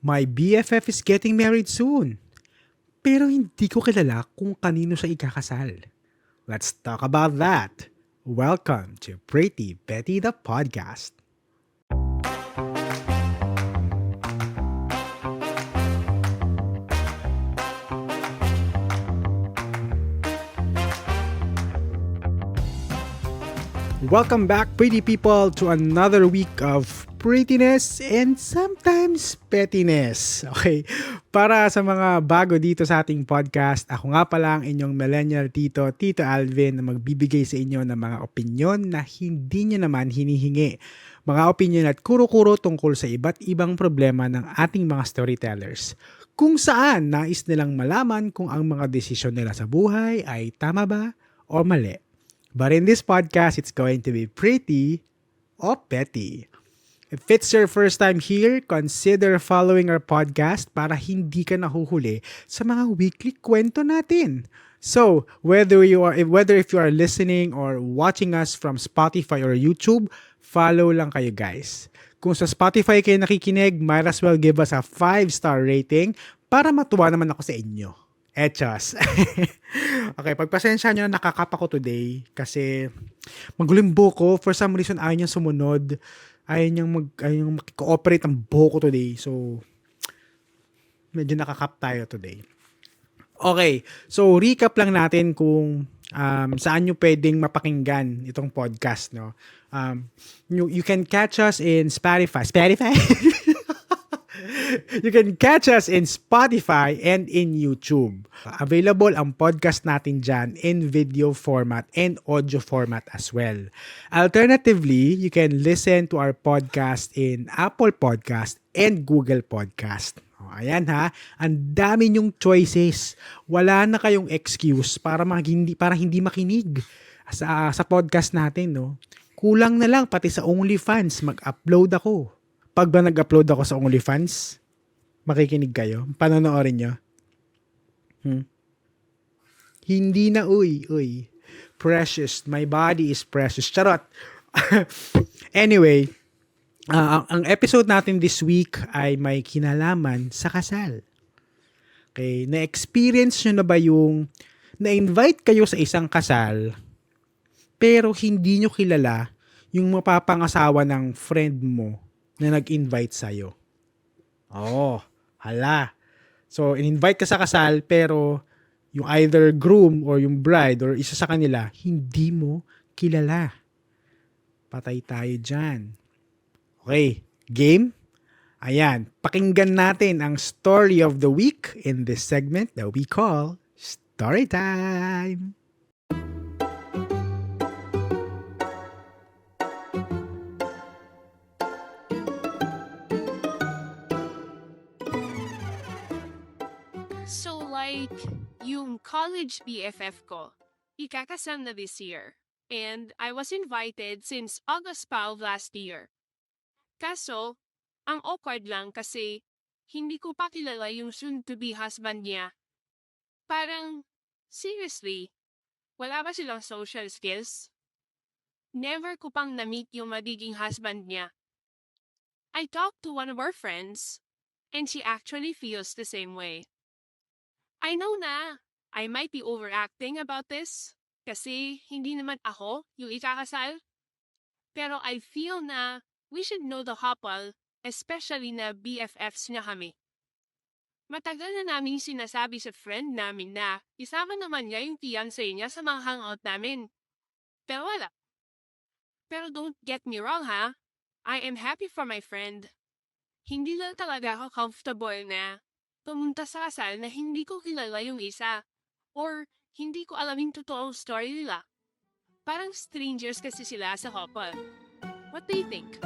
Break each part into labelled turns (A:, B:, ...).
A: My BFF is getting married soon. Pero hindi ko kilala kung kanino siya ikakasal. Let's talk about that. Welcome to Pretty Betty the Podcast. Welcome back, pretty people, to another week of prettiness and sometimes pettiness. Okay, para sa mga bago dito sa ating podcast, ako nga pala ang inyong millennial tito, Tito Alvin, na magbibigay sa inyo ng mga opinyon na hindi nyo naman hinihingi. Mga opinyon at kuro-kuro tungkol sa iba't ibang problema ng ating mga storytellers. Kung saan nais nilang malaman kung ang mga desisyon nila sa buhay ay tama ba o mali. But in this podcast, it's going to be pretty or petty. If it's your first time here, consider following our podcast para hindi ka nahuhuli sa mga weekly kwento natin. So, whether if you are listening or watching us from Spotify or YouTube, follow lang kayo guys. Kung sa Spotify kayo nakikinig, might as well give us a 5-star rating para matuwa naman ako sa inyo. Echos. Okay, pagpasensya nyo na nakakapa ko today kasi maguling buko. For some reason, ayaw niyang sumunod. Ayaw niyang makikooperate ang buko today. So, medyo nakakap tayo today. Okay, so recap lang natin kung saan nyo pwedeng mapakinggan itong podcast. No? You can catch us in Spotify? You can catch us in Spotify and in YouTube. Available ang podcast natin dyan in video format and audio format as well. Alternatively, you can listen to our podcast in Apple Podcast and Google Podcast. Ayan ha, ang dami nyong choices. Wala na kayong excuse para hindi makinig sa podcast natin. No? Kulang na lang pati sa OnlyFans, mag-upload ako. Pag ba nag-upload ako sa OnlyFans, makikinig kayo? Panonoorin nyo? Hindi na, uy. Precious. My body is precious. Charot. Anyway, ang episode natin this week ay may kinalaman sa kasal. Okay, na-experience nyo na ba yung na-invite kayo sa isang kasal pero hindi nyo kilala yung mapapangasawa ng friend mo na nag-invite sa'yo? Oh, hala. So, in-invite ka sa kasal pero yung either groom or yung bride or isa sa kanila, hindi mo kilala. Patay tayo dyan. Okay, game? Ayan, pakinggan natin ang story of the week in this segment that we call Story Time.
B: So like, yung college BFF ko, ikakasal na this year. And I was invited since August pa of last year. Kaso, ang awkward lang kasi hindi ko pa kilala yung soon-to-be husband niya. Parang, seriously, wala ba silang social skills? Never ko pang na-meet yung magiging husband niya. I talked to one of our friends, and she actually feels the same way. I know na, I might be overacting about this, kasi hindi naman ako yung ikakasal. Pero I feel na we should know the couple, especially na BFFs na kami. Matagal na namin sinasabi sa friend namin na isama naman niya yung fiancé niya sa mga hangout namin. Pero wala. Pero don't get me wrong ha, I am happy for my friend. Hindi lang talaga ako comfortable na pumunta sa kasal na hindi ko kilala yung isa or hindi ko alam yung totoong story nila. Parang strangers kasi sila sa couple. What do you think?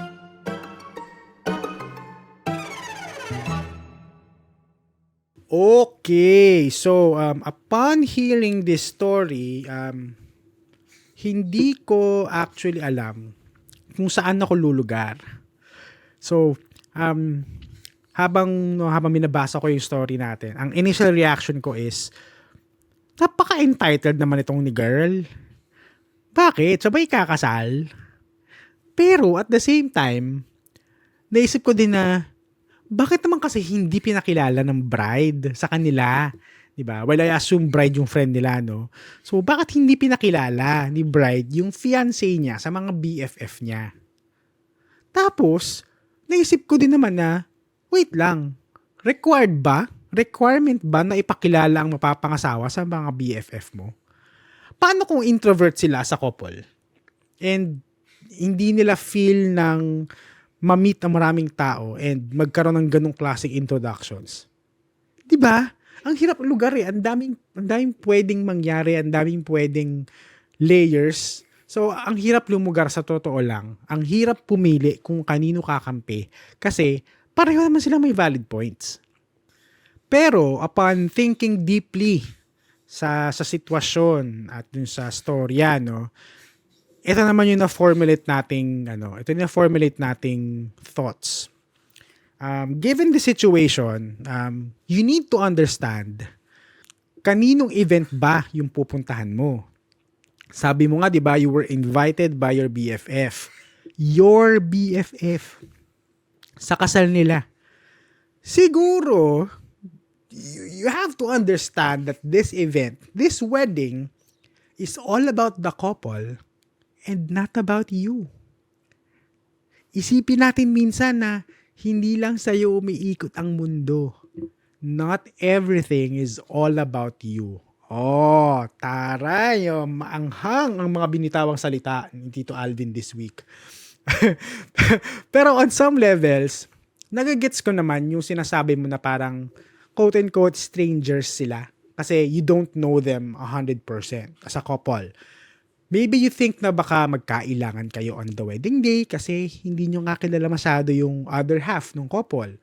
A: Okay, so upon hearing this story, hindi ko actually alam kung saan ako lulugar. So, habang binabasa ko yung story natin, ang initial reaction ko is, napaka-entitled naman itong ni girl. Bakit? Sabay kakasal? Pero at the same time, naisip ko din na, bakit naman kasi hindi pinakilala ng bride sa kanila? 'Di ba? Well, I assume bride yung friend nila, no? So, bakit hindi pinakilala ni bride yung fiancé niya sa mga BFF niya? Tapos, naisip ko din naman na, wait lang, required ba? Requirement ba na ipakilala ang mapapangasawa sa mga BFF mo? Paano kung introvert sila sa couple? And hindi nila feel ng ma-meet ang maraming tao and magkaroon ng ganong classic introductions. 'Di ba? Ang hirap lugar eh. Ang daming pwedeng mangyari, ang daming pwedeng layers. So, ang hirap lumugar sa totoo lang. Ang hirap pumili kung kanino kakampi kasi pareho naman sila may valid points. Pero upon thinking deeply sa sitwasyon at dun sa storya, no, ito naman yung na-formulate nating thoughts. Given the situation, you need to understand kaninong event ba yung pupuntahan mo. Sabi mo nga, di ba, you were invited by your BFF. Your BFF. Sa kasal nila. Siguro, you have to understand that this event, this wedding, is all about the couple and not about you. Isipin natin minsan na hindi lang sa'yo umiikot ang mundo. Not everything is all about you. Oh, taray, maanghang ang mga binitawang salita ni Tito Alvin this week. Pero on some levels, nagagets ko naman yung sinasabi mo na parang quote-unquote strangers sila kasi you don't know them 100% as a couple. Maybe you think na baka magkailangan kayo on the wedding day kasi hindi nyo nga kilala masyado yung other half ng couple.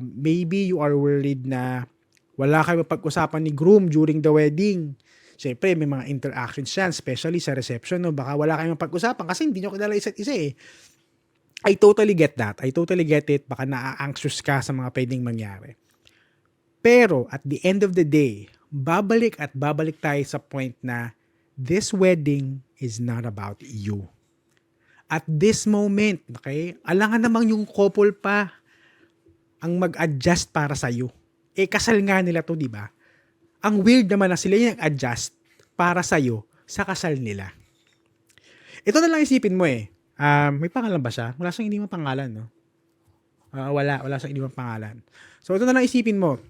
A: Maybe you are worried na wala kayo mapag-usapan ni groom during the wedding. Siyempre, may mga interactions yan, especially sa reception. No? Baka wala kayong mapag-usapan kasi hindi nyo kilala isa't isa eh. I totally get that. I totally get it. Baka na-anxious ka sa mga pwedeng mangyari. Pero at the end of the day, babalik tayo sa point na this wedding is not about you. At this moment, okay, alangan namang yung couple pa ang mag-adjust para sa'yo. Kasal nga nila to, di ba? Ang weird naman na sila yung adjust para sa'yo sa kasal nila. Ito na lang isipin mo eh. May pangalan ba siya? Wala siyang hindi mo pangalan, no? Wala siyang hindi mo pangalan. So, ito na lang isipin mo.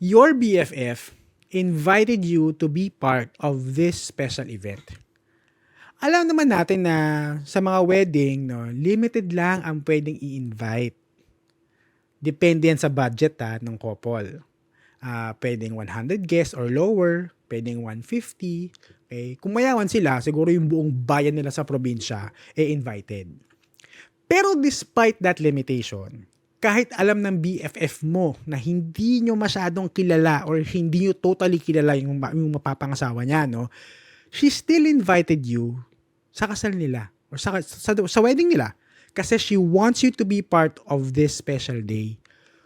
A: Your BFF invited you to be part of this special event. Alam naman natin na sa mga wedding, no, limited lang ang pwedeng i-invite. Depende yan sa budget ng couple. Pwedeng 100 guests or lower, pwedeng 150. Okay? Kung mayaman sila, siguro yung buong bayan nila sa probinsya invited. Pero despite that limitation, kahit alam ng BFF mo na hindi nyo masyadong kilala or hindi nyo totally kilala yung mapapangasawa niya, no, she still invited you sa kasal nila or sa wedding nila kasi she wants you to be part of this special day.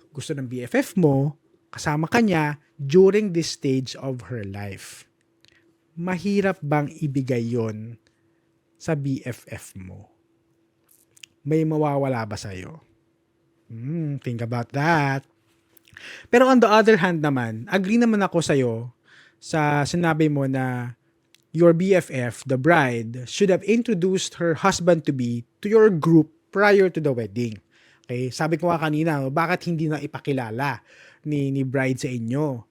A: Gusto ng BFF mo, kasama ka niya during this stage of her life. Mahirap bang ibigay yon sa BFF mo? May mawawala ba sa'yo? Think about that. Pero on the other hand naman, agree naman ako sa'yo sa sinabi mo na your BFF, the bride, should have introduced her husband-to-be to your group prior to the wedding. Okay? Sabi ko nga kanina, bakit hindi na ipakilala ni bride sa inyo?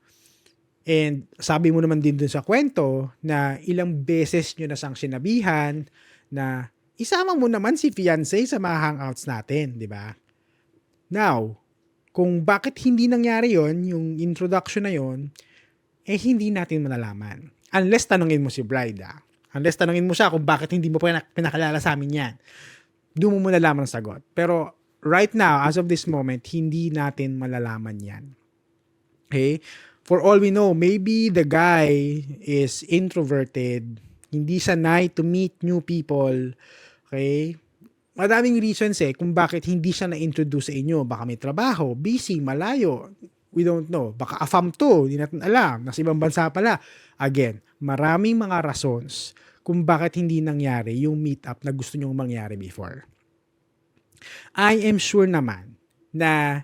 A: And sabi mo naman din dun sa kwento na ilang beses nyo na siyang sinabihan na isama mo naman si fiancé sa mga hangouts natin, di ba? Now, kung bakit hindi nangyari yon, yung introduction na yon, hindi natin malalaman. Unless tanungin mo si bride, Unless tanungin mo siya kung bakit hindi mo pinakilala sa amin yan. Doon mo malalaman ang sagot. Pero right now, as of this moment, hindi natin malalaman yan. Okay? For all we know, maybe the guy is introverted, hindi sanay to meet new people. Okay? Madaming reasons kung bakit hindi siya na-introduce sa inyo. Baka may trabaho, busy, malayo. We don't know. Baka afam to, hindi natin alam. Nasa ibang bansa pala. Again, maraming mga rasons kung bakit hindi nangyari yung meet-up na gusto nyong mangyari before. I am sure naman na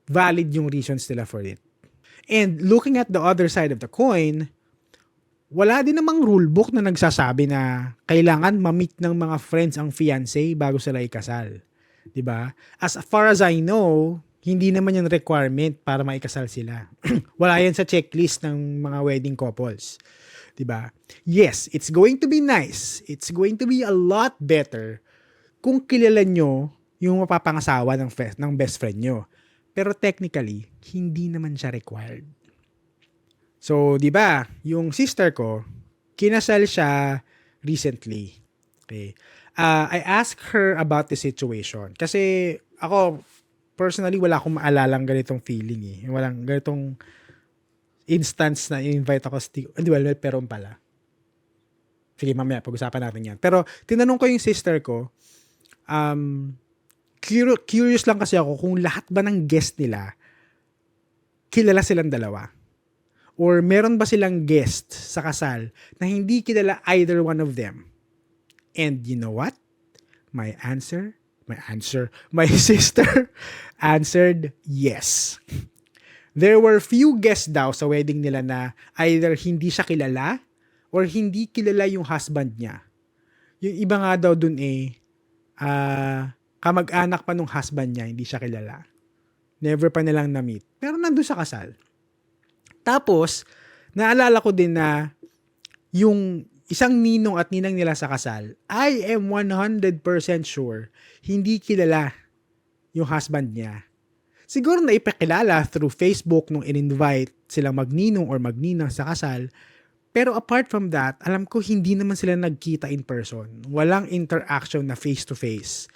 A: valid yung reasons nila for it. And looking at the other side of the coin, wala din namang rulebook na nagsasabi na kailangan ma-meet ng mga friends ang fiancé bago sila ikasal. 'Di ba? As far as I know, hindi naman yung requirement para maikasal sila. Wala yan sa checklist ng mga wedding couples. 'Di ba? Yes, it's going to be nice. It's going to be a lot better kung kilala nyo yung mapapangasawa ng best friend nyo. Pero technically, hindi naman siya required. So, 'di ba, yung sister ko, kinasal siya recently. Okay. I asked her about the situation kasi ako personally wala akong maalalang ganitong feeling eh. Walang ganitong instance na invite ako pero pala. Sige, mamaya pag-usapan natin 'yan. Pero tinanong ko yung sister ko, curious lang kasi ako kung lahat ba ng guest nila kilala silang dalawa. Or meron ba silang guest sa kasal na hindi kilala either one of them? And you know what? My sister answered yes. There were few guests daw sa wedding nila na either hindi siya kilala or hindi kilala yung husband niya. Yung iba nga daw dun kamag-anak pa nung husband niya, hindi siya kilala. Never pa nilang na-meet. Pero nandun sa kasal. Tapos, naalala ko din na yung isang ninong at ninang nila sa kasal, I am 100% sure hindi kilala yung husband niya. Siguro na ipakilala through Facebook nung in-invite silang magninong or magninang sa kasal. Pero apart from that, alam ko hindi naman sila nagkita in person. Walang interaction na face-to-face.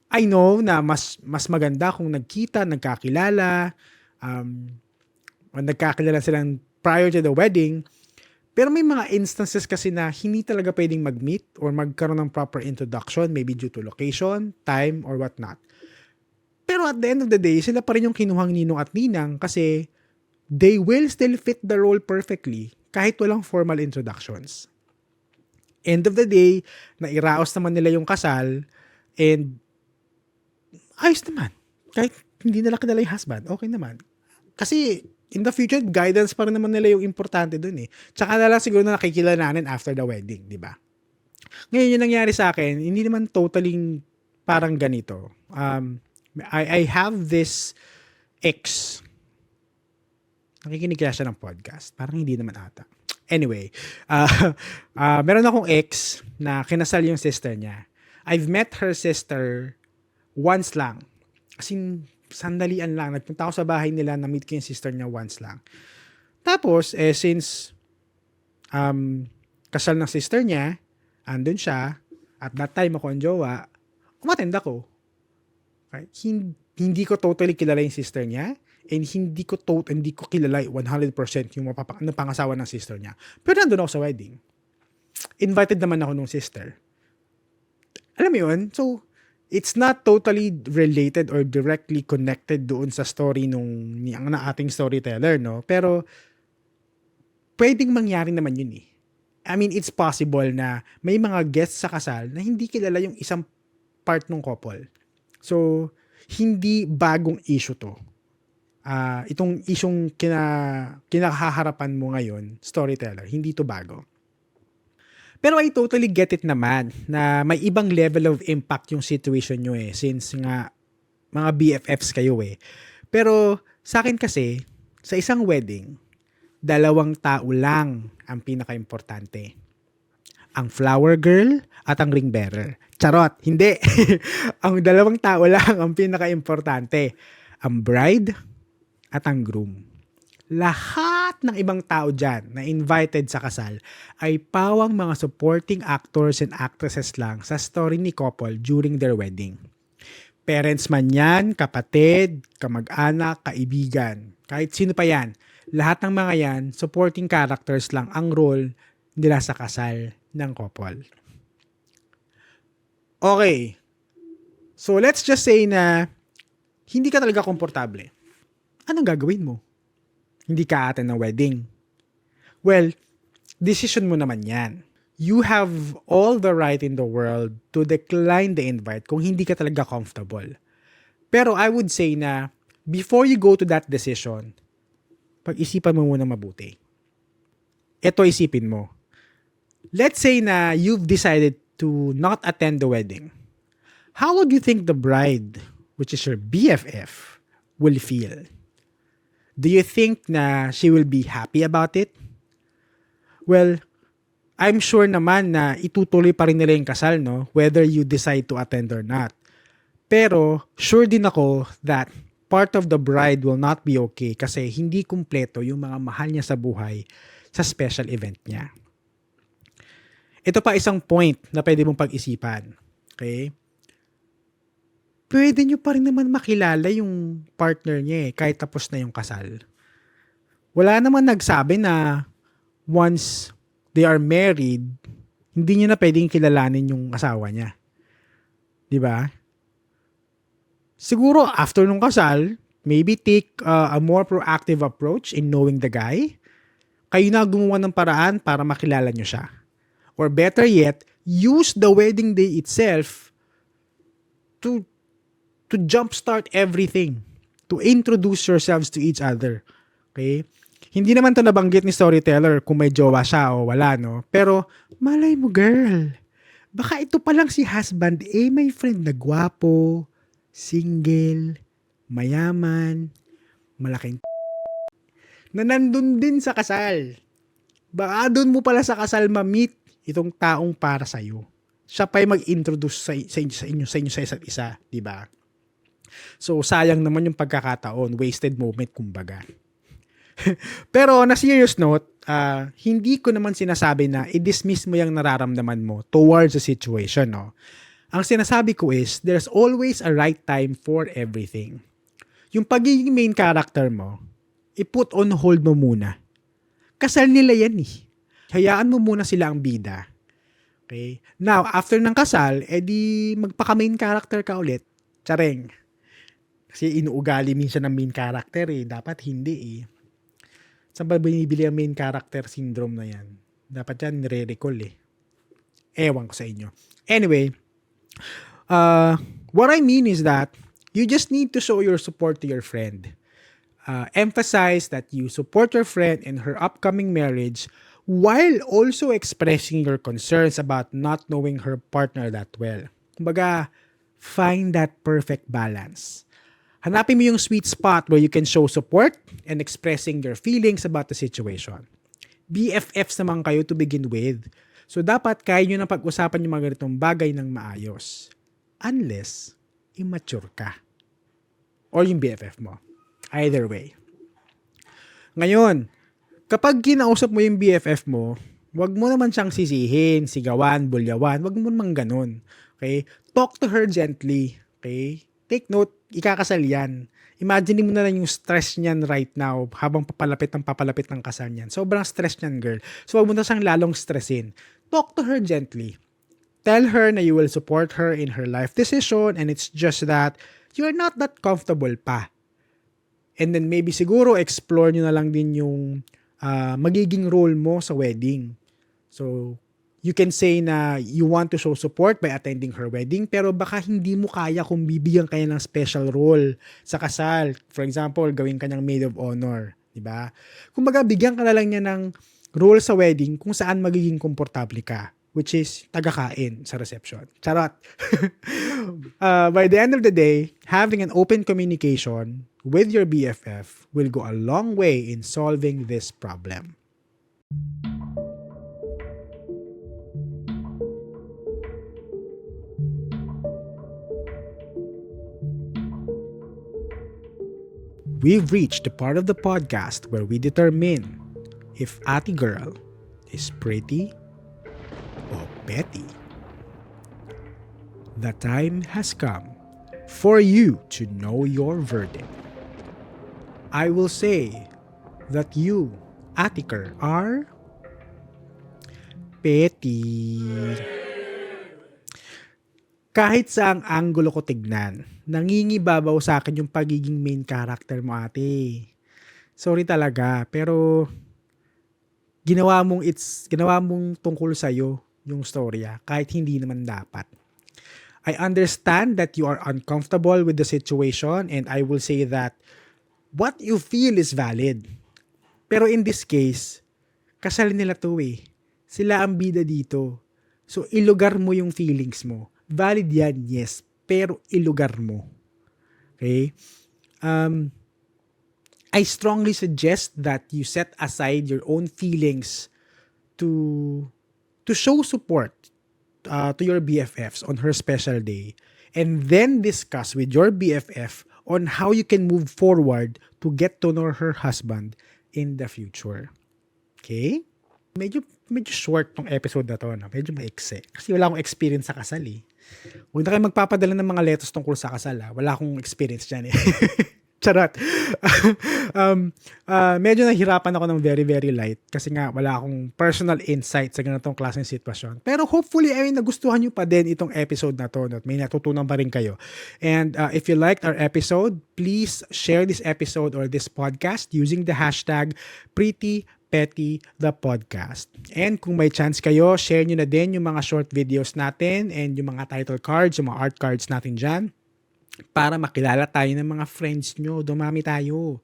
A: I know na mas maganda kung nagkita, nagkakilala, nagkakilala silang prior to the wedding. Pero may mga instances kasi na hindi talaga pwedeng mag-meet or magkaroon ng proper introduction, maybe due to location, time, or whatnot. Pero at the end of the day, sila pa rin yung kinuhang ninong at ninang kasi they will still fit the role perfectly kahit walang formal introductions. End of the day, nairaos naman nila yung kasal and ayos naman. Kahit hindi nila kilala yung husband, okay naman. Kasi in the future, guidance pa rin naman nila yung importante dun eh. Tsaka na lang siguro na nakikilalanin after the wedding, di ba? Ngayon yung nangyari sa akin, hindi naman totally parang ganito. I have this ex. Nakikinig kaya siya ng podcast. Parang hindi naman ata. Anyway, meron akong ex na kinasal yung sister niya. I've met her sister once lang. As in, sandalian lang. Nagpunta ako sa bahay nila, na-meet ko yung sister niya once lang. Tapos, since kasal ng sister niya, andun siya, at that time ako ang jowa, umattend ako. Right? Hindi ko totally kilala yung sister niya, and hindi ko kilala 100% yung pangasawa ng sister niya. Pero nandun ako sa wedding. Invited naman ako nung sister. Alam mo yun? So, it's not totally related or directly connected doon sa story ng ating storyteller, no? Pero, pwedeng mangyari naman yun eh. I mean, it's possible na may mga guests sa kasal na hindi kilala yung isang part ng couple. So, hindi bagong issue to. Itong isyong kinahaharapan mo ngayon, storyteller, hindi to bago. Pero I totally get it naman na may ibang level of impact yung situation nyo eh, since nga mga BFFs kayo eh. Pero sa akin kasi, sa isang wedding, 2 tao lang ang pinaka-importante. Ang flower girl at ang ring bearer. Charot, hindi. Ang 2 tao lang ang pinaka-importante. Ang bride at ang groom. Lahat ng ibang tao dyan na invited sa kasal ay pawang mga supporting actors and actresses lang sa story ni couple during their wedding. Parents man yan, kapatid, kamag-anak, kaibigan, kahit sino pa yan. Lahat ng mga yan, supporting characters lang ang role nila sa kasal ng couple. Okay. So let's just say na hindi ka talaga komportable. Anong gagawin mo? Hindi ka attend ng wedding. Well, decision mo naman yan. You have all the right in the world to decline the invite kung hindi ka talaga comfortable. Pero I would say na before you go to that decision, pag-isipan mo muna mabuti. Ito isipin mo. Let's say na you've decided to not attend the wedding. How would you think the bride, which is your BFF, will feel? Do you think na she will be happy about it? Well, I'm sure naman na itutuloy pa rin nila yung kasal, no? Whether you decide to attend or not. Pero, sure din ako that part of the bride will not be okay kasi hindi kumpleto yung mga mahal niya sa buhay sa special event niya. Ito pa isang point na pwede mong pag-isipan. Okay? Pwede nyo pa rin naman makilala yung partner niya kahit tapos na yung kasal. Wala naman nagsabi na once they are married, hindi niya na pwedeng kilalanin yung asawa niya. 'Di ba? Siguro after nung kasal, maybe take a more proactive approach in knowing the guy. Kayo na gumawa ng paraan para makilala nyo siya. Or better yet, use the wedding day itself to jumpstart everything. To introduce yourselves to each other. Okay? Hindi naman to nabanggit ni storyteller kung may jowa siya o wala, no? Pero, malay mo girl, baka ito pa lang si husband, may friend na gwapo, single, mayaman, malaking na nandun din sa kasal. Baka doon mo pala sa kasal ma-meet itong taong para sa'yo. Siya pa yung mag-introduce sa inyo sa isa't isa, di ba? So, sayang naman yung pagkakataon. Wasted moment, kumbaga. Pero, na serious note, hindi ko naman sinasabi na i-dismiss mo yung nararamdaman mo towards the situation, no? Ang sinasabi ko is, there's always a right time for everything. Yung pagiging main character mo, i-put on hold mo muna. Kasal nila yan eh. Hayaan mo muna sila ang bida. Okay? Now, after ng kasal, edi magpaka-main character ka ulit. Tsareng. Kasi inuugali minsan ng main character eh. Dapat hindi eh. Saan ba binibili ang main character syndrome na yan? Dapat yan nire-recall eh. Ewan ko sa inyo. Anyway, what I mean is that you just need to show your support to your friend. Emphasize that you support your friend in her upcoming marriage while also expressing your concerns about not knowing her partner that well. Kumbaga, find that perfect balance. Hanapin mo yung sweet spot where you can show support and expressing your feelings about the situation. BFFs naman kayo to begin with. So, dapat kaya nyo na pag-usapan yung mga ganitong bagay ng maayos. Unless, immature ka. Or yung BFF mo. Either way. Ngayon, kapag kinausap mo yung BFF mo, wag mo naman siyang sisihin, sigawan, bulyawan. Wag mo naman ganun. Okay? Talk to her gently. Okay? Take note, ikakasal yan. Imagine mo na lang yung stress niyan right now habang papalapit ng kasal niyan. Sobrang stress niyan, girl. So, wag mo na siyang lalong stressin. Talk to her gently. Tell her na you will support her in her life decision and it's just that you're not that comfortable pa. And then maybe siguro explore nyo na lang din yung magiging role mo sa wedding. So, you can say na you want to show support by attending her wedding pero baka hindi mo kaya kung bibigyan kayo ng special role sa kasal. For example, gawin ka niyang maid of honor. Diba? Kumbaga, bigyan ka na lang niya ng role sa wedding kung saan magiging komportable ka. Which is taga-kain sa reception. Charot. By the end of the day, having an open communication with your BFF will go a long way in solving this problem. We've reached the part of the podcast where we determine if Ate Girl is pretty or petty. The time has come for you to know your verdict. I will say that you, Atiker, are petty. Kahit sa ang anggulo ko tignan, nangingibabaw sa akin yung pagiging main character mo, ate. Sorry talaga, pero ginawa mong tungkol sa'yo yung storya, kahit hindi naman dapat. I understand that you are uncomfortable with the situation, and I will say that what you feel is valid. Pero in this case, kasal nila to eh. Sila ang bida dito. So, ilugar mo yung feelings mo. Valid yan, yes. Pero ilugar mo. Okay? I strongly suggest that you set aside your own feelings to show support to your BFFs on her special day, and then discuss with your BFF on how you can move forward to get to know her husband in the future. Okay? Medyo short tong episode na to, no? Medyo maikse. Kasi wala akong experience sa kasal eh. Huwag na kayo magpapadala ng mga letters tungkol sa kasal ha. Wala akong experience dyan eh. Charot. Medyo nahirapan ako ng very, very light kasi nga wala akong personal insight sa ganitong klaseng sitwasyon. Pero hopefully, nagustuhan nyo pa din itong episode na to. No? May natutunan pa rin kayo. And if you liked our episode, please share this episode or this podcast using the hashtag #PrettyThePodcast. And kung may chance kayo, share nyo na din yung mga short videos natin and yung mga title cards, yung mga art cards natin dyan, para makilala tayo ng mga friends nyo. Dumami tayo.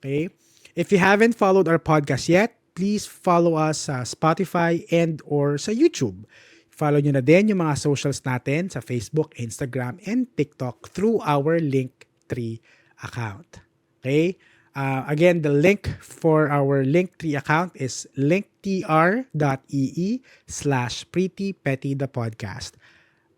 A: Okay? If you haven't followed our podcast yet, please follow us sa Spotify and or sa YouTube. Follow nyo na din yung mga socials natin sa Facebook, Instagram, and TikTok through our Linktree account. Okay? Again, the link for our Linktree account is linktr.ee/PrettyPettyThePodcast.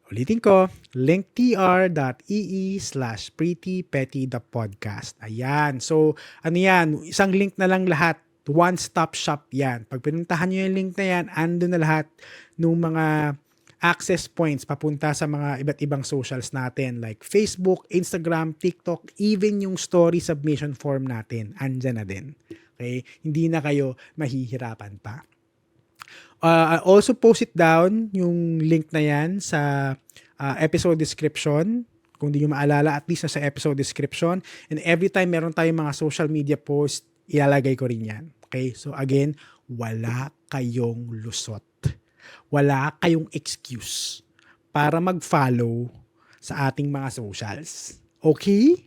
A: Ulitin ko, linktr.ee/PrettyPettyThePodcast. Ayan. So, yan? Isang link na lang lahat. One-stop shop yan. Pag pinuntahan nyo yung link na yan, andun na lahat ng mga access points papunta sa mga iba't ibang socials natin like Facebook, Instagram, TikTok, even yung story submission form natin. Andyan na din. Okay? Hindi na kayo mahihirapan pa. I also post it down, yung link na yan sa episode description. Kung di nyo maalala, at least sa episode description. And every time meron tayong mga social media post, ilalagay ko rin yan. Okay? So again, wala kayong lusot. Wala kayong excuse para mag-follow sa ating mga socials. Okay?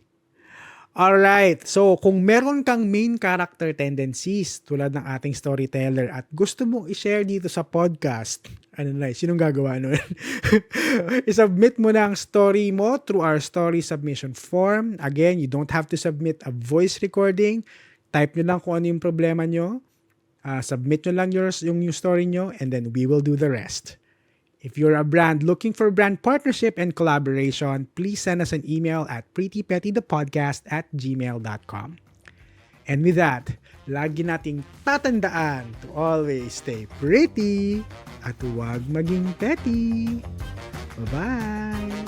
A: Alright, so kung meron kang main character tendencies tulad ng ating storyteller at gusto mong i-share dito sa podcast, sinong gagawa nun? I-submit mo na ang story mo through our story submission form. Again, you don't have to submit a voice recording. Type nyo lang kung ano yung problema nyo. Submit nyo lang yung story nyo and then we will do the rest. If you're a brand looking for brand partnership and collaboration, please send us an email at prettypettythepodcast@gmail.com. And with that, lagi nating tatandaan to always stay pretty at huwag maging petty. Bye-bye!